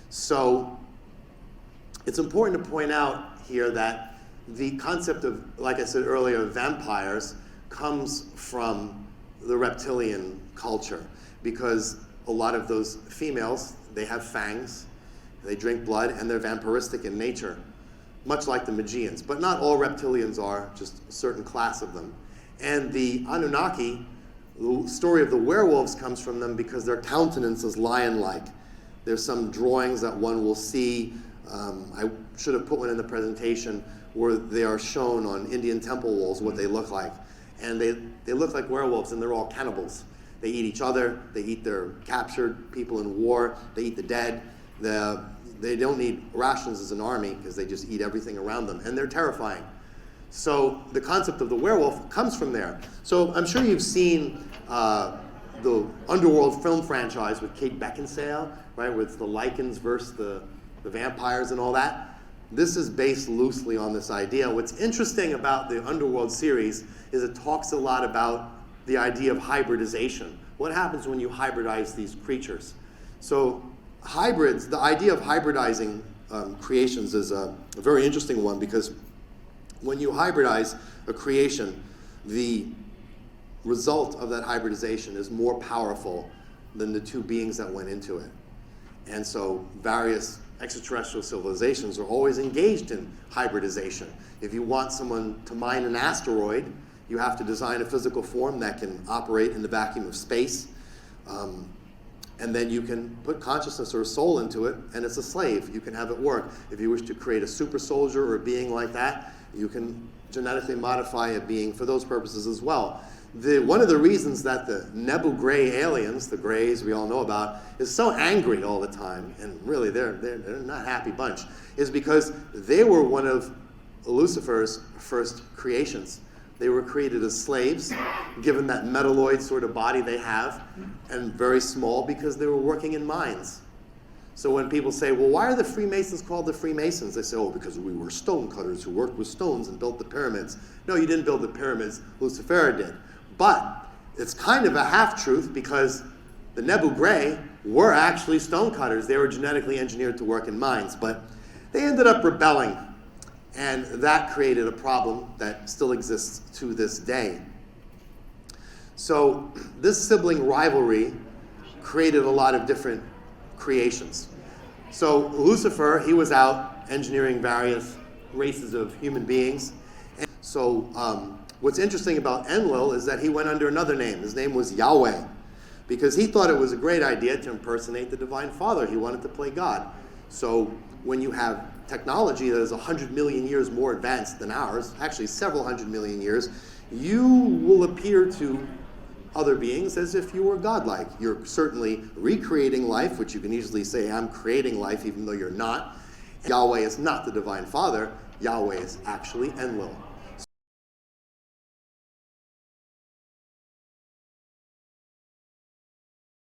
So it's important to point out here that the concept of, like I said earlier, vampires comes from the reptilian culture, because a lot of those females, they have fangs, they drink blood, and they're vampiristic in nature, much like the Magians. But not all reptilians are, just a certain class of them. And the Anunnaki, the story of the werewolves comes from them because their countenance is lion-like. There's some drawings that one will see. I should have put one in the presentation where they are shown on Indian temple walls what they look like. And they look like werewolves, and they're all cannibals. They eat each other. They eat their captured people in war. They eat the dead. They don't need rations as an army because they just eat everything around them. And they're terrifying. So the concept of the werewolf comes from there. So I'm sure you've seen the Underworld film franchise with Kate Beckinsale, right, with the Lycans versus the vampires and all that. This is based loosely on this idea. What's interesting about the Underworld series is it talks a lot about the idea of hybridization. What happens when you hybridize these creatures? So hybrids, the idea of hybridizing creations is a very interesting one, because when you hybridize a creation, the result of that hybridization is more powerful than the two beings that went into it. And so various extraterrestrial civilizations are always engaged in hybridization. If you want someone to mine an asteroid, you have to design a physical form that can operate in the vacuum of space. And then you can put consciousness or a soul into it, and it's a slave. You can have it work. If you wish to create a super soldier or a being like that, you can genetically modify a being for those purposes as well. One of the reasons that the Nebu Gray aliens, the Greys we all know about, is so angry all the time, and really they're not a happy bunch, is because they were one of Lucifer's first creations. They were created as slaves, given that metalloid sort of body they have, and very small because they were working in mines. So when people say, well, why are the Freemasons called the Freemasons? They say, oh, because we were stonecutters who worked with stones and built the pyramids. No, you didn't build the pyramids, Lucifer did. But it's kind of a half-truth, because the Nebu Gray were actually stonecutters. They were genetically engineered to work in mines, but they ended up rebelling. And that created a problem that still exists to this day. So this sibling rivalry created a lot of different creations. So Lucifer, he was out engineering various races of human beings. And so what's interesting about Enlil is that he went under another name. His name was Yahweh, because he thought it was a great idea to impersonate the Divine Father. He wanted to play God. So when you have technology that is 100 million years more advanced than ours, actually several hundred million years, you will appear to other beings as if you were godlike. You're certainly recreating life, which you can easily say, I'm creating life, even though you're not. Yahweh is not the Divine Father. Yahweh is actually Enlil.